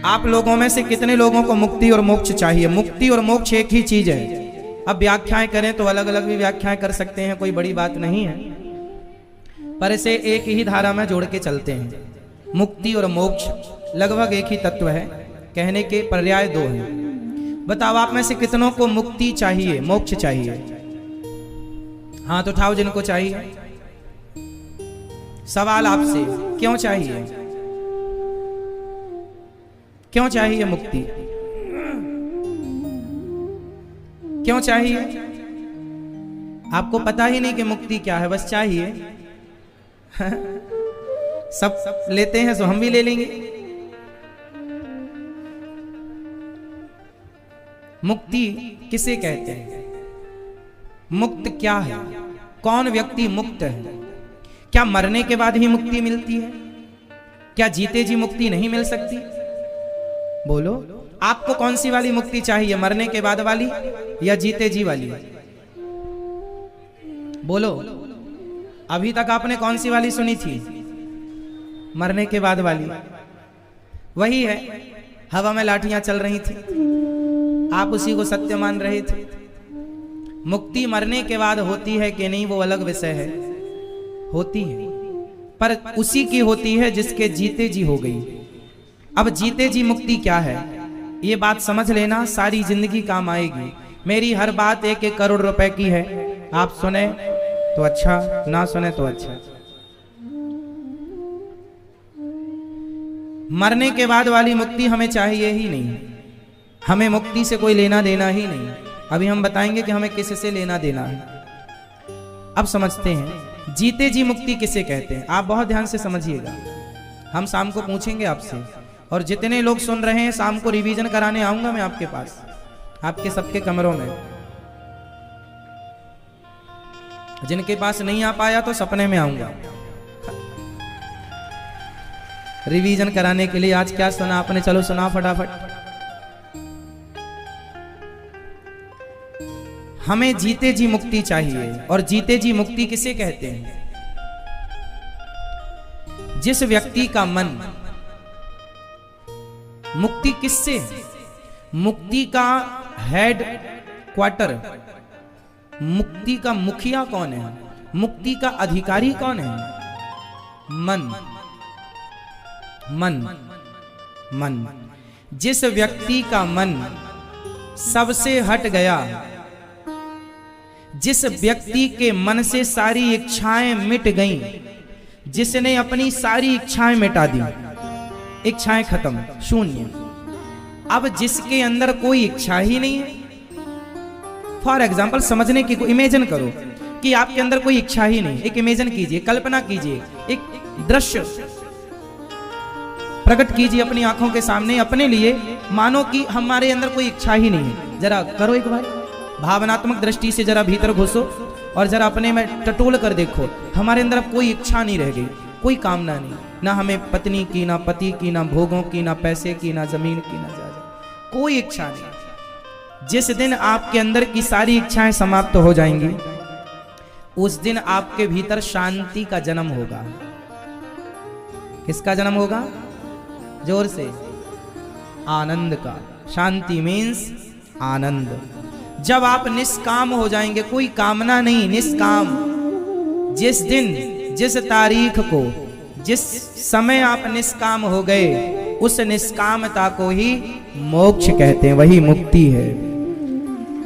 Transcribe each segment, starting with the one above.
आप लोगों में से कितने लोगों को मुक्ति और मोक्ष चाहिए? मुक्ति और मोक्ष एक ही चीज है। अब व्याख्याएं करें तो अलग अलग भी व्याख्याएं कर सकते हैं, कोई बड़ी बात नहीं है, पर इसे एक ही धारा में जोड़ के चलते हैं। मुक्ति और मोक्ष लगभग एक ही तत्व है, कहने के पर्याय दो हैं। बताओ आप में से कितनों को मुक्ति चाहिए, मोक्ष चाहिए? हाथ उठाओ जिनको चाहिए। सवाल आपसे, क्यों चाहिए? क्यों चाहिए मुक्ति? क्यों चाहिए? आपको पता ही नहीं कि मुक्ति क्या है, बस चाहिए। सब लेते हैं तो हम भी ले लेंगे। मुक्ति किसे कहते हैं? मुक्त क्या है? कौन व्यक्ति मुक्त है? क्या मरने के बाद ही मुक्ति मिलती है? क्या जीते जी मुक्ति नहीं मिल सकती? बोलो, आपको कौन सी वाली मुक्ति चाहिए, मरने के बाद वाली या जीते जी वाली? बोलो, अभी तक आपने कौन सी वाली सुनी थी? मरने के बाद वाली। वही है, हवा में लाठियां चल रही थी, आप उसी को सत्य मान रहे थे। मुक्ति मरने के बाद होती है कि नहीं वो अलग विषय है, होती है, पर उसी की होती है जिसके जीते जी हो गई। अब जीते जी मुक्ति क्या है, ये बात समझ लेना, सारी जिंदगी काम आएगी। मेरी हर बात 1-1 करोड़ रुपए की है, आप सुने तो अच्छा, ना सुने तो अच्छा। मरने के बाद वाली मुक्ति हमें चाहिए ही नहीं, हमें मुक्ति से कोई लेना देना ही नहीं। अभी हम बताएंगे कि हमें किससे लेना देना है। अब समझते हैं जीते जी मुक्ति किसे कहते हैं। आप बहुत ध्यान से समझिएगा, हम शाम को पूछेंगे आपसे, और जितने लोग सुन रहे हैं शाम को रिवीजन कराने आऊंगा मैं आपके पास, आपके सबके कमरों में। जिनके पास नहीं आ पाया तो सपने में आऊंगा रिवीजन कराने के लिए। आज क्या सुना आपने, चलो सुना फटाफट। हमें जीते जी मुक्ति चाहिए, और जीते जी मुक्ति किसे कहते हैं? जिस व्यक्ति का मन, मुक्ति किससे? मुक्ति का हेड क्वार्टर, मुक्ति का मुखिया कौन है? मुक्ति का अधिकारी कौन है? मन। मन मन जिस व्यक्ति का मन सबसे हट गया, जिस व्यक्ति के मन से सारी इच्छाएं मिट गईं, जिसने अपनी सारी इच्छाएं मिटा दी, इच्छाएं खत्म, शून्य। अब जिसके अंदर कोई इच्छा ही नहीं है, फॉर एग्जाम्पल समझने की, इमेजिन करो कि आपके अंदर कोई इच्छा ही नहीं। एक इमेजिन कीजिए, कल्पना कीजिए, एक दृश्य प्रकट कीजिए अपनी आंखों के सामने अपने लिए, मानो कि हमारे अंदर कोई इच्छा ही नहीं है। जरा करो एक बार, भावनात्मक दृष्टि से जरा भीतर घुसो और जरा अपने में टटोल कर देखो, हमारे अंदर अब कोई इच्छा नहीं रह गई, कोई कामना नहीं, ना हमें पत्नी की, ना पति की, ना भोगों की, ना पैसे की, ना जमीन की, ना जायदाद, कोई इच्छा नहीं। जिस दिन आपके अंदर की सारी इच्छाएं समाप्त हो जाएंगी, उस दिन आपके भीतर शांति का जन्म होगा। किसका जन्म होगा? जोर से, आनंद का। शांति मीन्स आनंद। जब आप निष्काम हो जाएंगे, कोई कामना नहीं, निष्काम। जिस दिन, जिस तारीख को, जिस समय आप निष्काम हो गए, उस निष्कामता को ही मोक्ष कहते हैं, वही मुक्ति है।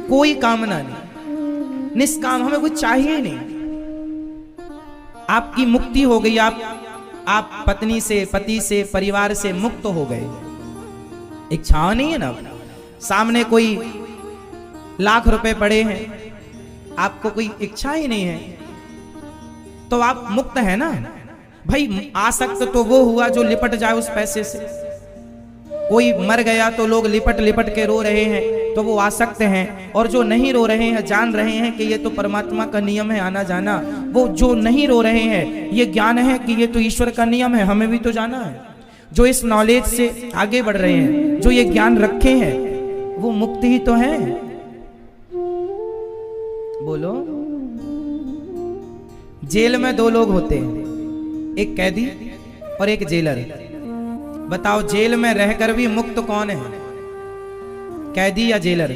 कोई कामना नहीं, निष्काम, हमें कुछ चाहिए नहीं। आपकी मुक्ति हो गई, आप पत्नी से, पति से, परिवार से मुक्त हो गए। इच्छा नहीं है ना, सामने कोई लाख रुपए पड़े हैं, आपको कोई इच्छा ही नहीं है, तो आप मुक्त है ना भाई। आसक्त तो वो हुआ जो लिपट जाए उस पैसे से। कोई मर गया तो लोग लिपट लिपट के रो रहे हैं, तो वो आसक्त हैं। और जो नहीं रो रहे हैं, जान रहे हैं कि ये तो परमात्मा का नियम है आना जाना, वो जो नहीं रो रहे हैं, ये ज्ञान है कि ये तो ईश्वर का नियम है, हमें भी तो जाना है। जो इस नॉलेज से आगे बढ़ रहे हैं, जो ये ज्ञान रखे हैं, वो मुक्त ही तो है। बोलो, जेल में दो लोग होते हैं, एक कैदी और एक जेलर। बताओ जेल में रहकर भी मुक्त कौन है, कैदी या जेलर?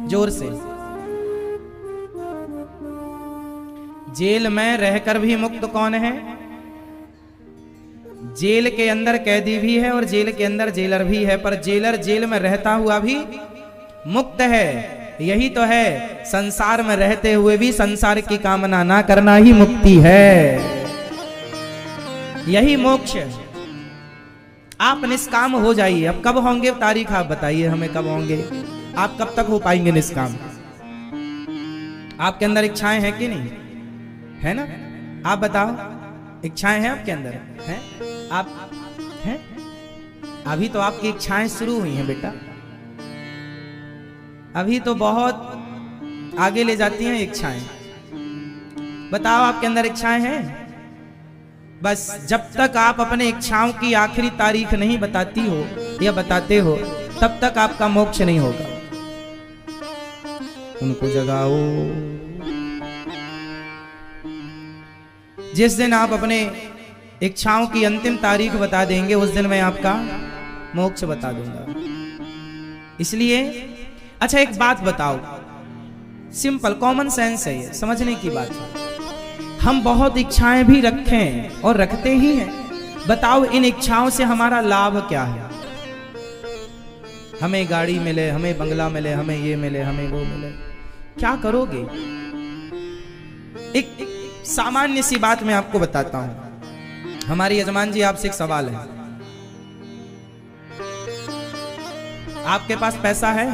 जोर से। जेल में रहकर भी मुक्त कौन है? जेल के अंदर कैदी भी है और जेल के अंदर जेलर भी है, पर जेलर जेल में रहता हुआ भी मुक्त है। यही तो है, संसार में रहते हुए भी संसार की कामना ना करना ही मुक्ति है, यही मोक्ष है। आप निष्काम हो जाइए। अब कब होंगे तारीख आप बताइए हमें, कब होंगे? आप कब तक हो पाएंगे निष्काम? आपके अंदर इच्छाएं हैं कि नहीं है ना? आप बताओ, इच्छाएं हैं आपके अंदर? हैं आप? हैं? अभी तो आपकी इच्छाएं शुरू हुई हैं बेटा, अभी तो बहुत आगे ले जाती हैं इच्छाएं। बताओ आपके अंदर इच्छाएं हैं? बस जब तक आप अपने इच्छाओं की आखिरी तारीख नहीं बताती हो या बताते हो, तब तक आपका मोक्ष नहीं होगा। उनको जगाओ। जिस दिन आप अपने इच्छाओं की अंतिम तारीख बता देंगे, उस दिन मैं आपका मोक्ष बता दूंगा। इसलिए अच्छा एक बात बताओ, सिंपल कॉमन सेंस है ये, समझने की बात है। हम बहुत इच्छाएं भी रखें और रखते ही हैं, बताओ इन इच्छाओं से हमारा लाभ क्या है? हमें गाड़ी मिले, हमें बंगला मिले, हमें ये मिले, हमें वो मिले, क्या करोगे? एक सामान्य सी बात मैं आपको बताता हूं। हमारे यजमान जी आपसे एक सवाल है, आपके पास पैसा है?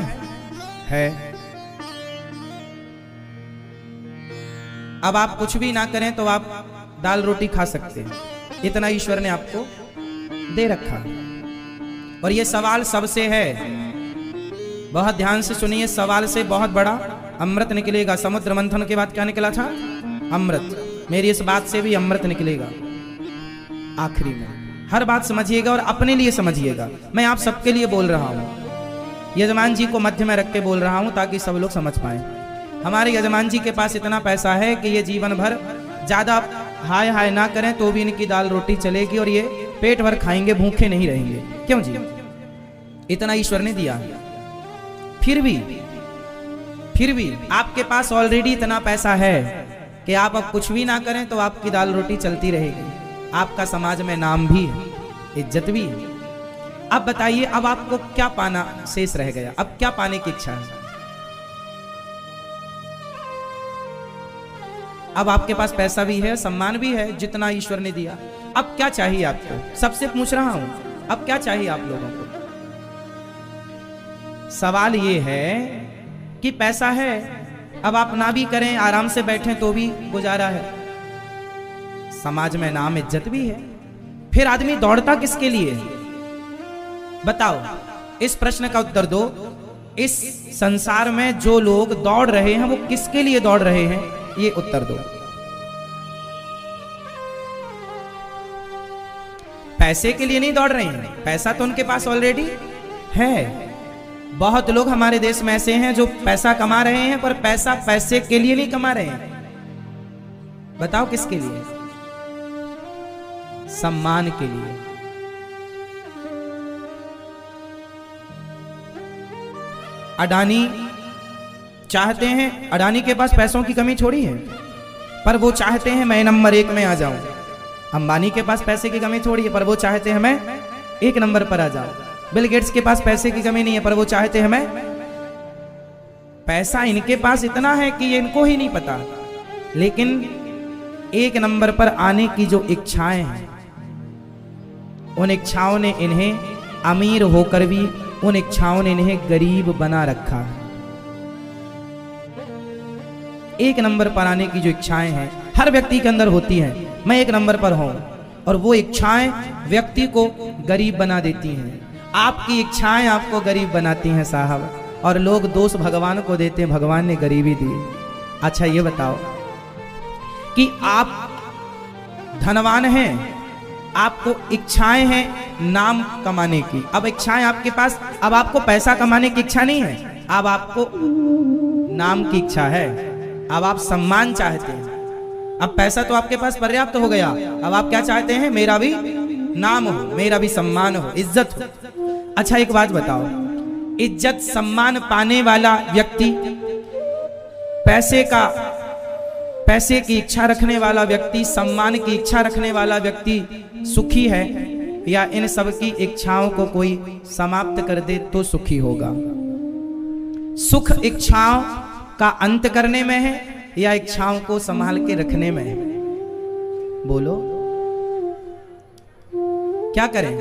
अब आप कुछ भी ना करें तो आप दाल रोटी खा सकते हैं, इतना ईश्वर ने आपको दे रखा। और ये सवाल सबसे है, बहुत ध्यान से सुनिए, सवाल से बहुत बड़ा अमृत निकलेगा। समुद्र मंथन के बाद क्या निकला था? अमृत। मेरी इस बात से भी अमृत निकलेगा आखिरी में। हर बात समझिएगा और अपने लिए समझिएगा। मैं आप सबके लिए बोल रहा हूं, यजमान जी को मध्य में रख के बोल रहा हूं ताकि सब लोग समझ पाए। हमारे यजमान जी के पास इतना पैसा है कि ये जीवन भर ज्यादा हाय हाय ना करें तो भी इनकी दाल रोटी चलेगी और ये पेट भर खाएंगे, भूखे नहीं रहेंगे। क्यों जी? इतना ईश्वर ने दिया। फिर भी आपके पास ऑलरेडी इतना पैसा है कि आप अब कुछ भी ना करें तो आपकी दाल रोटी चलती रहेगी, आपका समाज में नाम भी है, इज्जत भी है। अब बताइए, अब आपको क्या पाना शेष रह गया? अब क्या पाने की इच्छा है? अब आपके पास पैसा भी है, सम्मान भी है, जितना ईश्वर ने दिया। अब क्या चाहिए आपको? सबसे पूछ रहा हूं, अब क्या चाहिए आप लोगों को? सवाल ये है कि पैसा है, अब आप ना भी करें, आराम से बैठें तो भी गुजारा है, समाज में नाम इज्जत भी है, फिर आदमी दौड़ता किसके लिए? बताओ, इस प्रश्न का उत्तर दो। इस संसार में जो लोग दौड़ रहे हैं वो किसके लिए दौड़ रहे हैं, ये उत्तर दो। पैसे के लिए नहीं दौड़ रहे हैं, पैसा तो उनके पास ऑलरेडी है। बहुत लोग हमारे देश में ऐसे हैं जो पैसा कमा रहे हैं, पर पैसा पैसे के लिए नहीं कमा रहे हैं। बताओ किसके लिए? सम्मान के लिए। अडानी चाहते हैं, अडानी के पास पैसों की कमी थोड़ी है, पर वो चाहते हैं मैं नंबर 1 में आ जाऊं। अंबानी के पास पैसे की कमी थोड़ी है, पर वो चाहते हैं मैं 1 नंबर पर आ जाऊं। बिल गेट्स के पास पैसे की कमी नहीं है, पर वो चाहते हैं मैं, पैसा इनके पास इतना है कि ये इनको ही नहीं पता, लेकिन 1 नंबर पर आने की जो इच्छाएं हैं, उन इच्छाओं ने इन्हें अमीर होकर भी, उन इच्छाओं ने इन्हें गरीब बना रखा है। 1 नंबर पर आने की जो इच्छाएं हैं हर व्यक्ति के अंदर होती हैं, मैं 1 नंबर पर हूं, और वो इच्छाएं व्यक्ति को गरीब बना देती हैं। आपकी इच्छाएं आपको गरीब बनाती हैं साहब, और लोग दोष भगवान को देते हैं, भगवान ने गरीबी दी। अच्छा ये बताओ कि आप धनवान हैं, आपको इच्छाएं हैं नाम कमाने की, अब इच्छाएं आपके पास, अब आपको पैसा कमाने की इच्छा नहीं है, अब आपको नाम की इच्छा है, अब आप सम्मान चाहते हैं। अब पैसा तो आपके पास पर्याप्त हो गया, अब आप क्या चाहते हैं? मेरा भी नाम हो, मेरा भी सम्मान हो, इज्जत हो। अच्छा एक बात बताओ, इज्जत सम्मान पाने वाला व्यक्ति, पैसे की इच्छा रखने वाला व्यक्ति, सम्मान की इच्छा रखने वाला व्यक्ति सुखी है, या इन सब की इच्छाओं को कोई समाप्त कर दे तो सुखी होगा? सुख इच्छाओं का अंत करने में है या इच्छाओं को संभाल के रखने में है? बोलो क्या करें?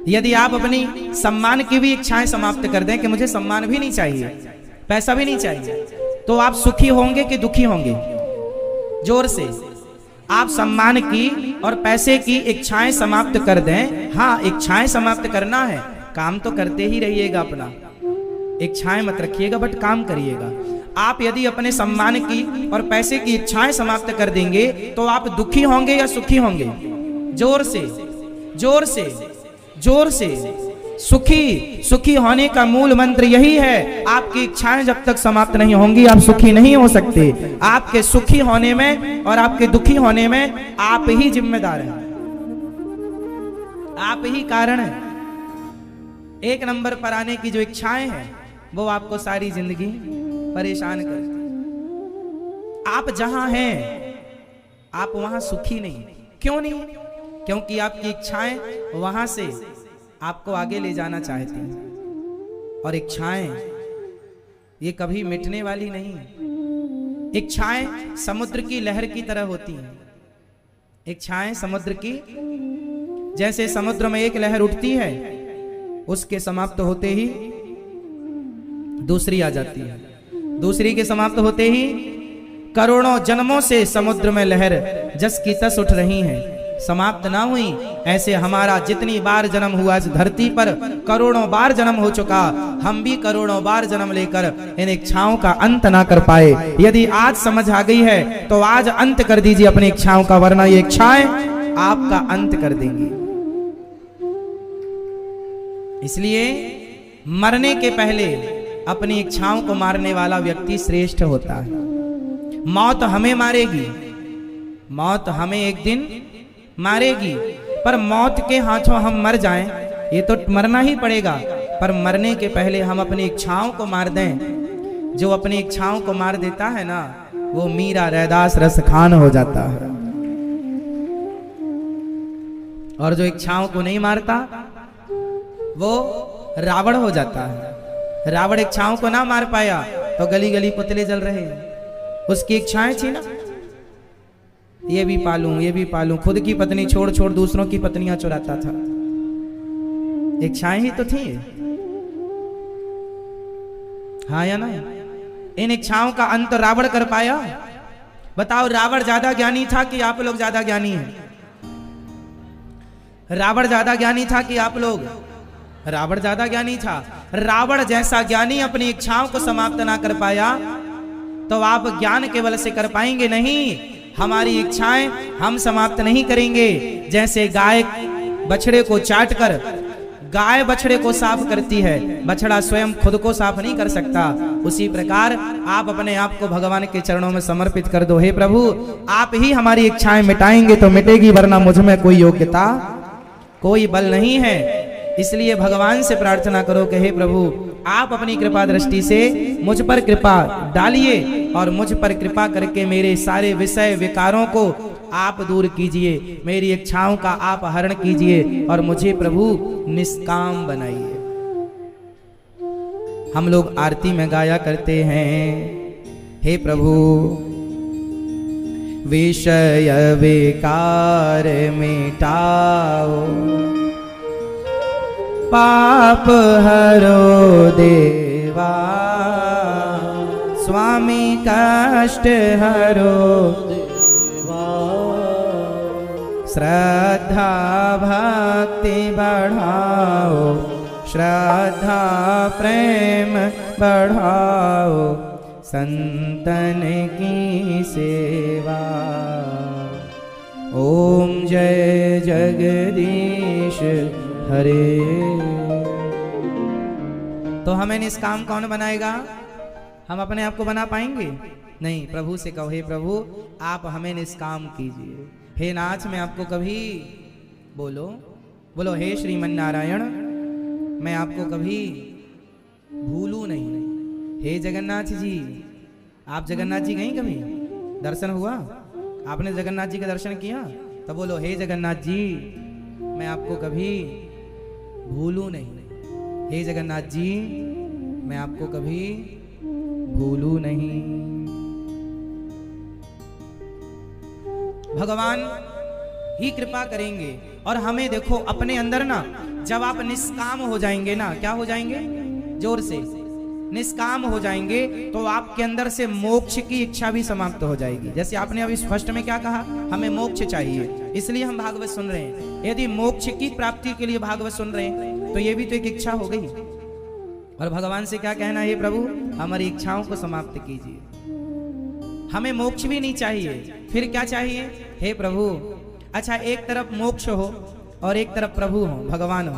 यदि आप अपनी सम्मान की भी इच्छाएं समाप्त कर दें कि मुझे सम्मान भी नहीं चाहिए, पैसा भी नहीं चाहिए, तो आप सुखी होंगे कि दुखी होंगे? जोर से। आप सम्मान की और पैसे की इच्छाएं समाप्त कर दें। हाँ, इच्छाएं समाप्त करना है, काम तो करते ही रहिएगा, अपना इच्छाएं मत रखिएगा, बट काम करिएगा। आप यदि अपने सम्मान की और पैसे की इच्छाएं समाप्त कर देंगे तो आप दुखी होंगे या सुखी होंगे? जोर से, जोर से, जोर से। सुखी होने का मूल मंत्र यही है। आपकी इच्छाएं जब तक समाप्त नहीं होंगी आप सुखी नहीं हो सकते। आपके सुखी होने में और आपके दुखी होने में आप ही जिम्मेदार हैं, आप ही कारण हैं। एक नंबर पर आने की जो इच्छाएं हैं वो आपको सारी जिंदगी परेशान करती। आप जहां हैं आप वहां सुखी नहीं। क्यों नहीं? क्योंकि आपकी इच्छाएं वहां से आपको आगे ले जाना चाहती हैं, और इच्छाएं ये कभी मिटने वाली नहीं। इच्छाएं समुद्र की लहर की तरह होती हैं। इच्छाएं समुद्र की, जैसे समुद्र में एक लहर उठती है, उसके समाप्त होते ही दूसरी आ जाती है, दूसरी के समाप्त होते ही करोड़ों जन्मों से समुद्र में लहर जस की तस उठ रही हैं, समाप्त ना हुई। ऐसे हमारा जितनी बार जन्म हुआ इस धरती पर, करोड़ों बार जन्म हो चुका, हम भी करोड़ों बार जन्म लेकर इन इच्छाओं का अंत ना कर पाए। यदि आज समझ आ गई है तो आज अंत कर दीजिए अपनी इच्छाओं का, वरना ये इच्छाएं आपका अंत कर देंगी। इसलिए मरने के पहले अपनी इच्छाओं को मारने वाला व्यक्ति श्रेष्ठ होता है। मौत हमें मारेगी, मौत हमें एक दिन मारेगी, पर मौत के हाथों हम मर जाएं ये तो मरना ही पड़ेगा, पर मरने के पहले हम अपनी इच्छाओं को मार दें। जो अपनी इच्छाओं को मार देता है ना, वो मीरा रैदास रस खान हो जाता है, और जो इच्छाओं को नहीं मारता वो रावण हो जाता है। रावण इच्छाओं को ना मार पाया तो गली गली पुतले जल रहे हैं, उसकी इच्छाएं थी ना, ये भी पालूं, ये भी पालूं, खुद की पत्नी छोड़ छोड़ दूसरों की पत्नियां चुराता था। इच्छाएं ही तो थी, हाँ या ना? इन इच्छाओं का अंत रावण कर पाया? बताओ, रावण ज्यादा ज्ञानी था कि आप लोग ज्यादा ज्ञानी हैं? रावण ज्यादा ज्ञानी था कि आप लोग? रावण ज्यादा ज्ञानी था। रावण जैसा ज्ञानी अपनी इच्छाओं को समाप्त ना कर पाया तो आप ज्ञान के बल से कर पाएंगे नहीं। हमारी इच्छाएं हम समाप्त नहीं करेंगे। जैसे गाय बछड़े को चाटकर गाय बछड़े को साफ करती है, बछड़ा स्वयं खुद को साफ नहीं कर सकता, उसी प्रकार आप अपने आप को भगवान के चरणों में समर्पित कर दो। हे प्रभु, आप ही हमारी इच्छाएं मिटाएंगे तो मिटेगी, वरना मुझ में कोई योग्यता, कोई बल नहीं है। इसलिए भगवान से प्रार्थना करो कि हे प्रभु, आप अपनी कृपा दृष्टि से मुझ पर कृपा डालिए और मुझ पर कृपा करके मेरे सारे विषय विकारों को आप दूर कीजिए, मेरी इच्छाओं का आप हरण कीजिए और मुझे प्रभु निष्काम बनाइए। हम लोग आरती में गाया करते हैं, हे प्रभु विषय विकार मिटाओ, पाप हरो देवा, स्वामी कष्ट हरो देवा, श्रद्धा भक्ति बढ़ाओ, श्रद्धा प्रेम बढ़ाओ, संतन की सेवा। ओम जय जगदीश हरे। तो हमें निष्काम कौन बनाएगा? हम अपने आप को बना पाएंगे? नहीं। प्रभु से कहो, हे प्रभु आप हमें निष्काम कीजिए। हे नाथ, मैं आपको कभी बोलो बोलो, हे श्रीमन नारायण, मैं आपको कभी भूलूं नहीं। हे जगन्नाथ जी, आप जगन्नाथ जी गई कभी? दर्शन हुआ? आपने जगन्नाथ जी का दर्शन किया? तब बोलो, हे जगन्नाथ जी, मैं आपको कभी भूलूं नहीं। हे जगन्नाथ जी, मैं आपको कभी भूलूं नहीं। भगवान ही कृपा करेंगे। और हमें देखो अपने अंदर ना, जब आप निष्काम हो जाएंगे ना, क्या हो जाएंगे? जोर से, निष्काम हो जाएंगे तो आपके अंदर से मोक्ष की इच्छा भी समाप्त हो जाएगी। जैसे आपने अभी फर्स्ट में क्या कहा, हमें मोक्ष चाहिए, इसलिए हम भागवत सुन रहे हैं। यदि मोक्ष की प्राप्ति के लिए भागवत सुन रहे हैं तो ये भी तो एक इच्छा हो गई। और भगवान से क्या कहना है, प्रभु हमारी इच्छाओं को समाप्त कीजिए। हमें मोक्ष भी नहीं चाहिए, फिर क्या चाहिए? हे प्रभु, अच्छा एक तरफ मोक्ष हो और एक तरफ प्रभु हो, भगवान हो।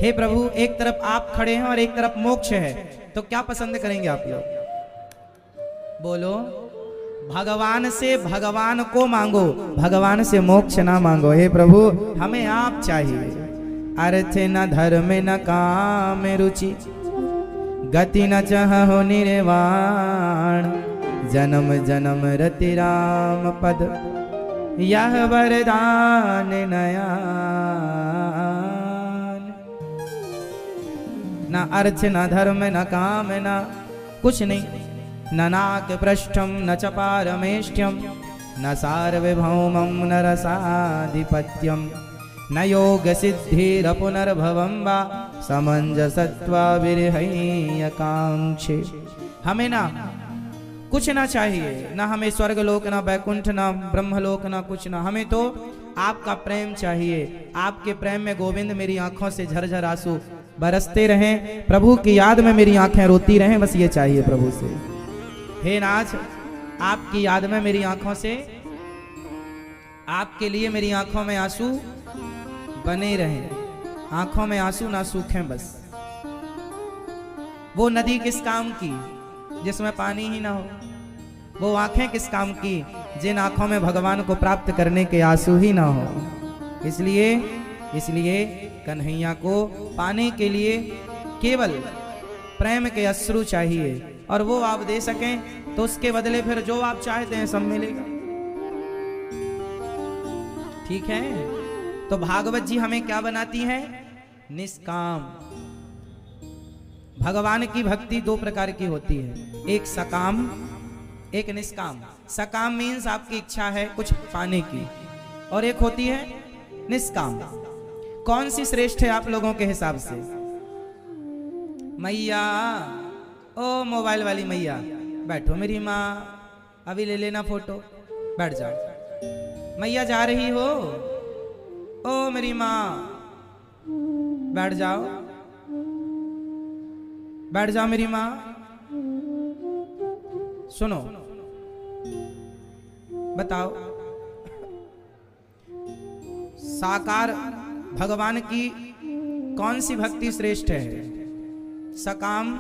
हे प्रभु, एक तरफ आप खड़े हैं और एक तरफ मोक्ष है, तो क्या पसंद करेंगे आप लोग? बोलो, भगवान से भगवान को मांगो, भगवान से मोक्ष ना मांगो। हे प्रभु, हमें आप चाहिए। अर्थ न धर्म न काम रुचि, गति न चाहो निर्वाण, जन्म जन्म रति राम पद, यह वरदान नया। न अर्थ न धर्म न काम न कुछ नहीं, न नाक पृष्ठम न च पारमेष्ठ्यम, न सार्वभौमं न रसाधिपत्यम, न योग सिद्धिर पुनर्भवं वा समंजसत्वा विरहैयकांक्षे। हमें ना कुछ ना चाहिए, ना हमें स्वर्गलोक, ना वैकुंठ, ना ब्रह्मलोक, ना कुछ ना। हमें तो आपका प्रेम चाहिए। आपके प्रेम में गोविंद मेरी आंखों से झरझर आंसू बरसते रहें, प्रभु की याद में मेरी आंखें रोती रहें, बस ये चाहिए प्रभु से। हे नाथ, आपकी याद में मेरी आंखों से, आपके लिए मेरी आंखों में आंसू बने रहें, आंखों में आंसू ना सूखें बस। वो नदी किस काम की जिसमें पानी ही ना हो? वो आंखें किस काम की जिन आंखों में भगवान को प्राप्त करने के आंसू ही ना हो? इसलिए कन्हैया को पाने के लिए केवल प्रेम के अश्रु चाहिए, और वो आप दे सकें तो उसके बदले फिर जो आप चाहते हैं सब मिलेगा। ठीक है? तो भागवत जी हमें क्या बनाती है? निष्काम। भगवान की भक्ति दो प्रकार की होती है, एक सकाम, एक निष्काम। सकाम मीन्स आपकी इच्छा है कुछ पाने की, और एक होती है निष्काम। कौन सी श्रेष्ठ है आप लोगों के हिसाब से? मैया, ओ मोबाइल वाली मैया, बैठो मेरी माँ, अभी ले लेना फोटो, बैठ जाओ। मैया जा रही हो? ओ मेरी माँ, बैठ जाओ, बैठ जाओ मेरी माँ। सुनो, बताओ, साकार भगवान की कौन सी भक्ति श्रेष्ठ है, सकाम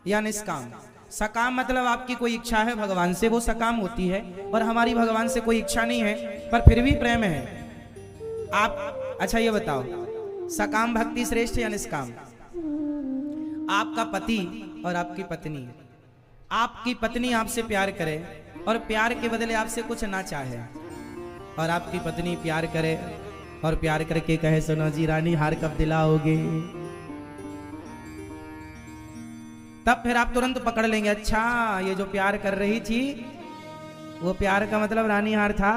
या निष्काम? सकाम मतलब आपकी कोई इच्छा है भगवान से, वो सकाम होती है, और हमारी भगवान से कोई इच्छा नहीं है पर फिर भी प्रेम है। आप अच्छा ये बताओ, सकाम भक्ति श्रेष्ठ या निष्काम? आपका पति और आपकी पत्नी, आपकी पत्नी आपसे प्यार करे और प्यार के बदले आपसे कुछ ना चाहे, और आपकी पत्नी प्यार करे और प्यार करके कहे, सुनो जी रानी, हार कब दिलाओगे? तब फिर आप तुरंत पकड़ लेंगे, अच्छा ये जो प्यार कर रही थी वो प्यार का मतलब रानी हार था,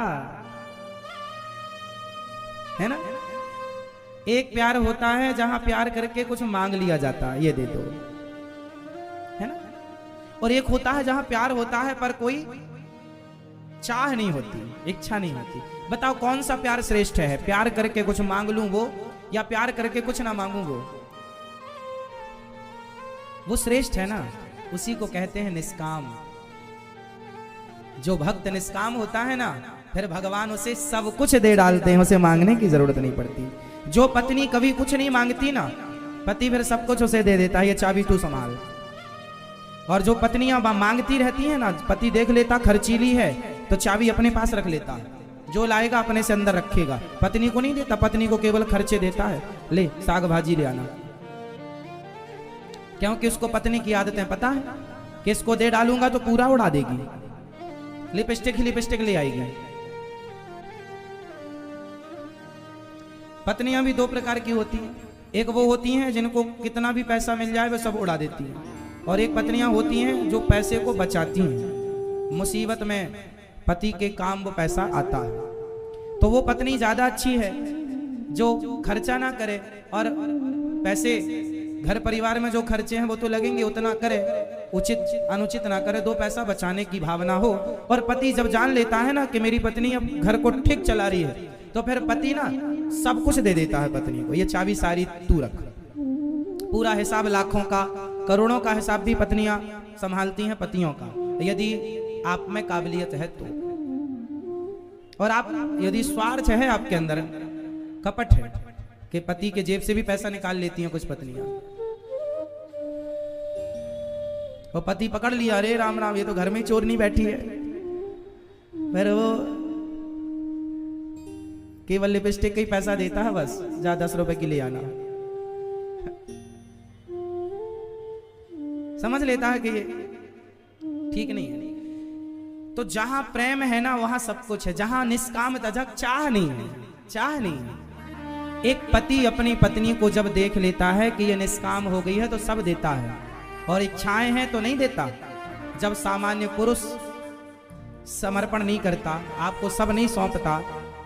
है ना? एक प्यार होता है जहां प्यार करके कुछ मांग लिया जाता है, ये दे दो, है ना? और एक होता है जहां प्यार होता है पर कोई चाह नहीं होती, इच्छा नहीं होती। बताओ कौन सा प्यार श्रेष्ठ है? प्यार करके कुछ मांग लूं वो, या प्यार करके कुछ ना मांगू वो श्रेष्ठ है ना? उसी को कहते हैं निष्काम। जो भक्त निष्काम होता है ना, फिर भगवान उसे सब कुछ दे डालते हैं, उसे मांगने की जरूरत नहीं पड़ती। जो पत्नी कभी कुछ नहीं मांगती ना, पति फिर सब कुछ उसे दे देता है, ये चाबी तू संभाल। और जो पत्नियां मांगती रहती हैं ना, पति देख लेता खर्चीली है तो चाबी अपने पास रख लेता, जो लाएगा अपने से अंदर रखेगा, पत्नी को नहीं देता, पत्नी को केवल खर्चे देता है, ले साग भाजी ले आना, क्योंकि उसको पत्नी की आदतें पता है कि इसको दे डालूंगा तो पूरा उड़ा देगी, लिपस्टिक ही लिपस्टिक ले आएगी। पत्नियां भी दो प्रकार की होती हैं, एक वो होती हैं जिनको कितना भी पैसा मिल जाए वो सब उड़ा देती हैं, और एक पत्नियां होती हैं जो पैसे को बचाती हैं, मुसीबत में पति के काम वो पैसा आता है। तो वो पत्नी ज्यादा अच्छी है जो खर्चा ना करे और पैसे घर परिवार में जो खर्चे हैं वो तो लगेंगे उतना करे, उचित अनुचित ना करे, दो पैसा बचाने की भावना हो। और पति जब जान लेता है ना कि मेरी पत्नी अब घर को ठीक चला रही है, तो फिर पति ना सब कुछ दे देता है पत्नी को, ये चाबी सारी तू रख। पूरा हिसाब लाखों का करोड़ों का हिसाब भी पत्नियां संभालती हैं पतियों का, यदि आप में काबिलियत है तो। और आप यदि स्वार्थ है आपके अंदर, कपट है कि पति के जेब से भी पैसा निकाल लेती हैं कुछ पत्नियां, वो पति पकड़ लिया, अरे राम राम ये तो घर में चोरनी बैठी है, फिर वो केवल लिपस्टिक का ही पैसा देता है, बस जा 10 रुपए की ले आना, समझ लेता है कि ये ठीक नहीं है। तो जहां प्रेम है ना वहां सब कुछ है, जहां निष्काम तजक चाह नहीं है, चाह नहीं है। एक पति अपनी पत्नी को जब देख लेता है कि ये निष्काम हो गई है तो सब देता है, और इच्छाएं हैं तो नहीं देता। जब सामान्य पुरुष समर्पण नहीं करता, आपको सब नहीं सौंपता,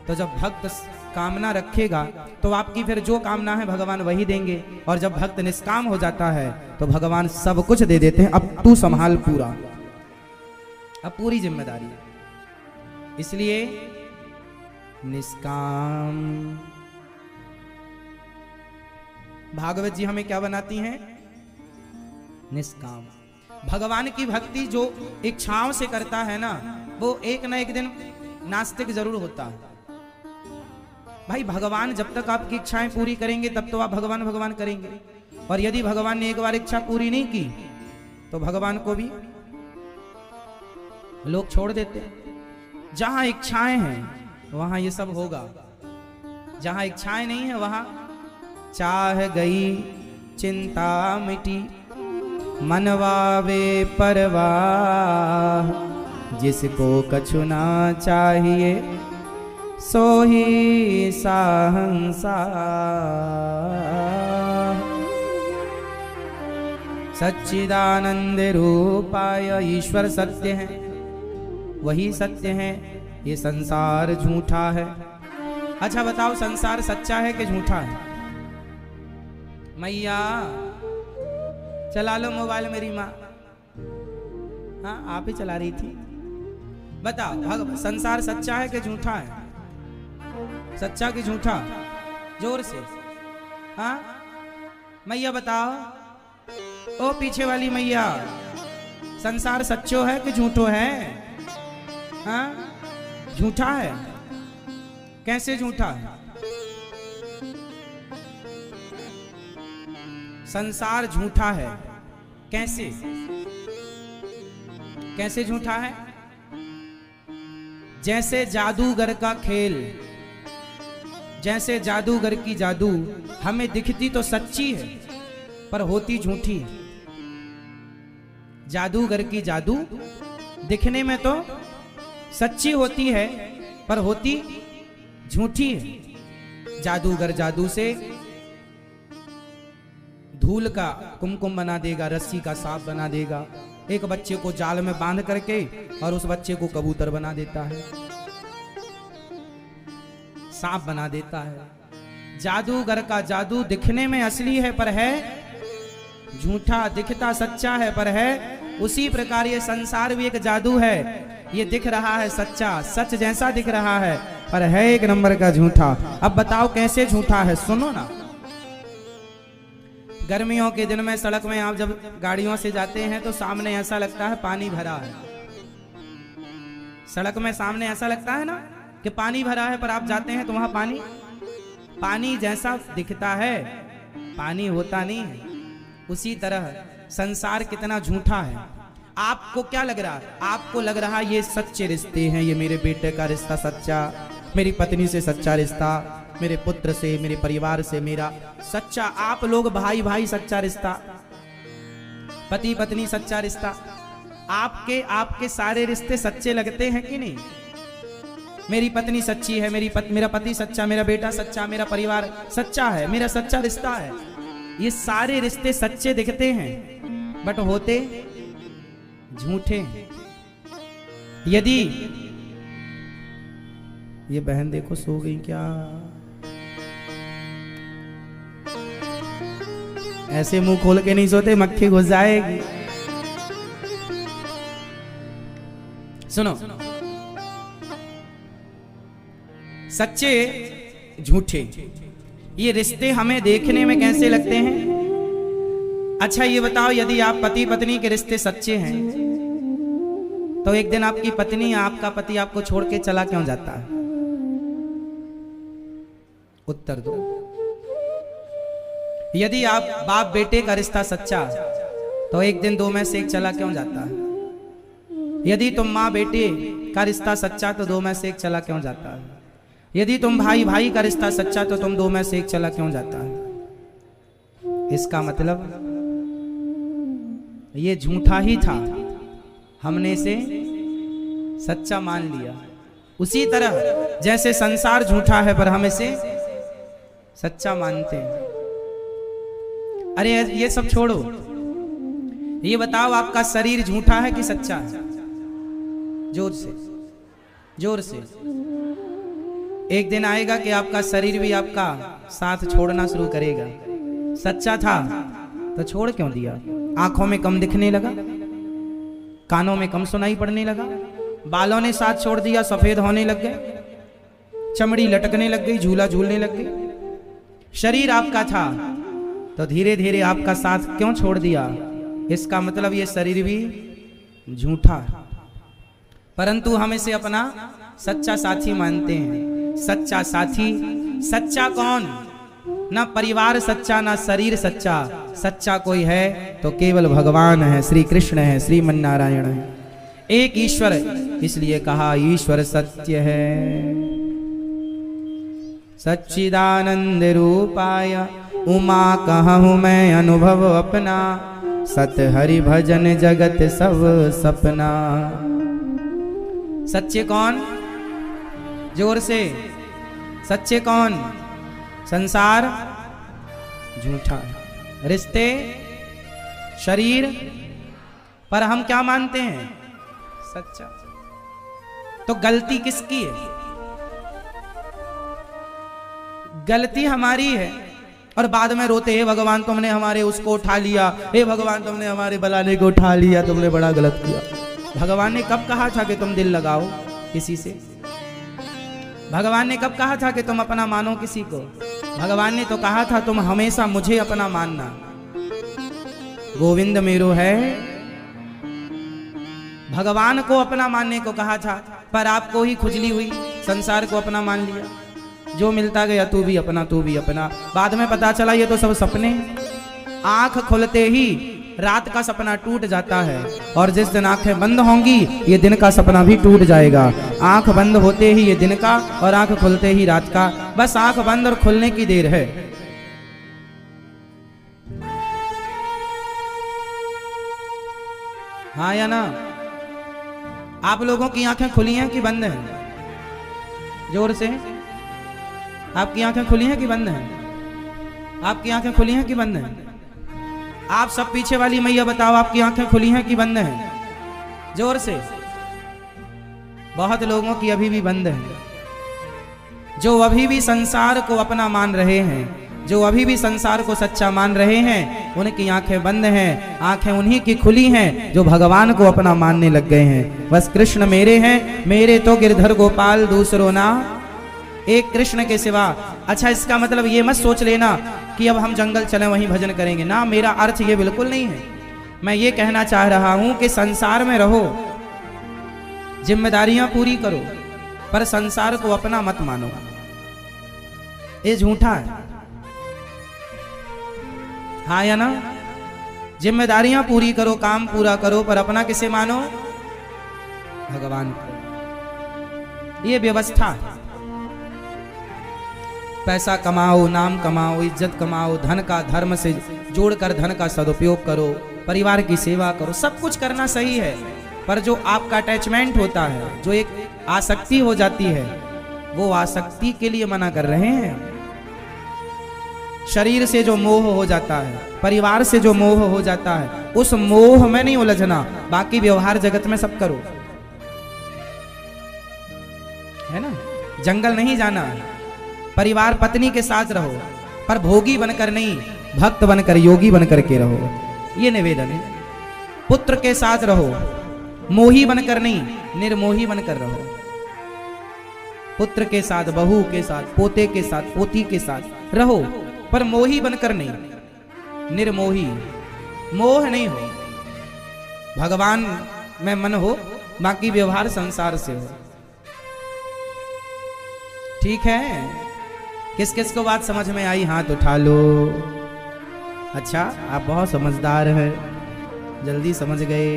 तो जब भक्त कामना रखेगा तो आपकी फिर जो कामना है भगवान वही देंगे, और जब भक्त निष्काम हो जाता है तो भगवान सब कुछ दे देते हैं, अब तू संभाल पूरा, अब पूरी जिम्मेदारी है। इसलिए निष्काम। भागवत जी हमें क्या बनाती हैं? निष्काम। भगवान की भक्ति जो इच्छाओं से करता है ना, वो एक ना एक दिन नास्तिक जरूर होता है। भाई भगवान जब तक आपकी इच्छाएं पूरी करेंगे तब तो आप भगवान भगवान करेंगे, और यदि भगवान ने एक बार इच्छा पूरी नहीं की तो भगवान को भी लोग छोड़ देते हैं। जहां इच्छाएं हैं वहां ये सब होगा, जहां इच्छाएं नहीं है वहां चाह गई चिंता मिटी, मनवावे परवाह, जिसको कछु ना चाहिए सो ही साहंसाह। सच्चिदानंद रूपाय ईश्वर सत्य है, वही सत्य है, ये संसार झूठा है। अच्छा बताओ संसार सच्चा है कि झूठा है? मैया चला लो मोबाइल, मेरी माँ। हाँ आप ही चला रही थी, बताओ संसार सच्चा है कि झूठा है? सच्चा कि झूठा? जोर से हाँ मैया बताओ, ओ पीछे वाली मैया, संसार सच्चो है कि झूठो है? हाँ झूठा है। कैसे झूठा है? संसार झूठा है कैसे? कैसे झूठा है? जैसे जादूगर का खेल, जैसे जादूगर की जादू हमें दिखती तो सच्ची है पर होती झूठी है। जादूगर की जादू दिखने में तो सच्ची होती है पर होती झूठी है। जादूगर जादू से धूल का कुमकुम बना देगा, रस्सी का सांप बना देगा, एक बच्चे को जाल में बांध करके और उस बच्चे को कबूतर बना देता है, सांप बना देता है। जादूगर का जादू दिखने में असली है पर है झूठा, दिखता सच्चा है पर है। उसी प्रकार ये संसार भी एक जादू है, ये दिख रहा है सच्चा, सच जैसा दिख रहा है पर है एक नंबर का झूठा। अब बताओ कैसे झूठा है? सुनो ना, गर्मियों के दिन में सड़क में आप जब गाड़ियों से जाते हैं तो सामने ऐसा लगता है पानी भरा है। सड़क में सामने ऐसा लगता है ना कि पानी भरा है, पर आप जाते हैं तो वहां पानी जैसा दिखता है, पानी होता नहीं है। उसी तरह संसार कितना झूठा है। आपको क्या लग रहा है? आपको लग रहा है ये सच्चे रिश्ते हैं, ये मेरे बेटे का रिश्ता सच्चा, मेरी पत्नी से सच्चा रिश्ता, मेरे पुत्र से, मेरे परिवार से मेरा सच्चा, आप लोग भाई भाई सच्चा रिश्ता, पति पत्नी सच्चा रिश्ता, आपके सारे रिश्ते सच्चे लगते हैं कि नहीं? मेरी पत्नी सच्ची है, मेरा पति सच्चा, मेरा बेटा सच्चा, मेरा परिवार सच्चा है, मेरा सच्चा रिश्ता है, ये सारे रिश्ते सच्चे दिखते हैं, बट होते झूठे। यदि ये बहन देखो सो गई क्या? ऐसे मुंह खोल के नहीं सोते, मक्खी घुस जाएगी। सुनो, सच्चे झूठे ये रिश्ते हमें देखने में कैसे लगते हैं? अच्छा ये बताओ, यदि आप पति पत्नी के रिश्ते सच्चे हैं तो एक दिन आपकी पत्नी या आपका पति आपको छोड़ के चला क्यों जाता है? उत्तर दो। यदि आप बाप बेटे का रिश्ता सच्चा तो एक दिन दो में से एक चला क्यों जाता है? यदि तुम माँ बेटे का रिश्ता सच्चा तो दो में से एक चला क्यों जाता है? यदि तुम भाई भाई का रिश्ता सच्चा तो तुम दो में से एक चला क्यों जाता है? इसका मतलब ये झूठा ही था, हमने इसे सच्चा मान लिया। उसी तरह जैसे संसार झूठा है पर हम इसे सच्चा मानते हैं। अरे ये सब छोड़ो, ये बताओ आपका शरीर झूठा है कि सच्चा है? जोर से, जोर से। एक दिन आएगा कि आपका शरीर भी आपका साथ छोड़ना शुरू करेगा। सच्चा था तो छोड़ क्यों दिया? आंखों में कम दिखने लगा, कानों में कम सुनाई पड़ने लगा, बालों ने साथ छोड़ दिया, सफेद होने लग गए, चमड़ी लटकने लग गई, झूला झूलने लग गई। शरीर आपका था तो धीरे धीरे आपका साथ क्यों छोड़ दिया? इसका मतलब ये शरीर भी झूठा है, परंतु हम इसे अपना सच्चा साथी मानते हैं। सच्चा साथी, सच्चा कौन? ना परिवार सच्चा, ना शरीर सच्चा। सच्चा कोई है तो केवल भगवान है, श्री कृष्ण है, श्रीमन नारायण है, एक ईश्वर है। इसलिए कहा ईश्वर सत्य है। सच्चिदानंद रूपाय उमा कहूँ मैं अनुभव अपना, सत हरि भजन जगत सब सपना। सच्चे कौन? जोर से, सच्चे कौन? संसार झूठा, रिश्ते, शरीर, पर हम क्या मानते हैं? सच्चा। तो गलती किसकी है? गलती हमारी है और बाद में रोते हे भगवान तुमने हमारे उसको उठा लिया, हे भगवान तुमने हमारे बलाने को उठा लिया, तुमने बड़ा गलत किया। भगवान ने कब कहा था कि तुम दिल लगाओ किसी से? भगवान ने कब कहा था कि तुम अपना मानो किसी को? भगवान ने तो कहा था तुम हमेशा मुझे अपना मानना। गोविंद मेरो है, भगवान को अपना मानने को कहा था, पर आपको ही खुजली हुई, संसार को अपना मान लिया। जो मिलता गया तू भी अपना, तू भी अपना। बाद में पता चला ये तो सब सपने। आंख खुलते ही रात का सपना टूट जाता है और जिस दिन आंखें बंद होंगी ये दिन का सपना भी टूट जाएगा। आंख बंद होते ही ये दिन का और आंख खुलते ही रात का, बस आंख बंद और खुलने की देर है। हाँ या ना? आप लोगों की आंखें खुली हैं कि बंद हैं? जोर से। आपकी आंखें खुली हैं कि बंद हैं? आपकी आंखें खुली हैं कि बंद हैं? आप सब पीछे वाली मैया बताओ, आपकी आंखें खुली हैं कि बंद हैं? जोर से। बहुत लोगों की अभी भी बंद है, जो अभी भी संसार को अपना मान रहे हैं, जो अभी भी संसार को सच्चा मान रहे हैं, उनकी आंखें बंद हैं। आंखें उन्हीं की खुली हैं जो भगवान को अपना मानने लग गए हैं। बस कृष्ण मेरे हैं, मेरे तो गिरधर गोपाल दूसरो ना, एक कृष्ण के सिवा। अच्छा, इसका मतलब ये मत सोच लेना कि अब हम जंगल चले वहीं भजन करेंगे ना, मेरा अर्थ ये बिल्कुल नहीं है। मैं ये कहना चाह रहा हूं कि संसार में रहो, जिम्मेदारियां पूरी करो, पर संसार को अपना मत मानो, ये झूठा है। हाँ या ना? जिम्मेदारियां पूरी करो, काम पूरा करो, पर अपना किसे मानो? भगवान को। ये व्यवस्था है। पैसा कमाओ, नाम कमाओ, इज्जत कमाओ, धन का धर्म से जोड़कर धन का सदुपयोग करो, परिवार की सेवा करो, सब कुछ करना सही है। पर जो आपका अटैचमेंट होता है, जो एक आसक्ति हो जाती है, वो आसक्ति के लिए मना कर रहे हैं। शरीर से जो मोह हो जाता है, परिवार से जो मोह हो जाता है, उस मोह में नहीं उलझना, बाकी व्यवहार जगत में सब करो, है ना। जंगल नहीं जाना, परिवार पत्नी के साथ रहो, पर भोगी बनकर नहीं, भक्त बनकर, योगी बनकर के रहो, ये निवेदन है। पुत्र के साथ रहो, मोही बनकर नहीं, निर्मोही बनकर रहो। पुत्र के साथ, बहू के साथ, पोते के साथ, पोती के साथ रहो, पर मोही बनकर नहीं, निर्मोही। मोह नहीं हो, भगवान में मन हो, बाकी व्यवहार संसार से हो। ठीक है, किस किस को बात समझ में आई? हाथ उठा लो। अच्छा, आप बहुत समझदार हैं, जल्दी समझ गए।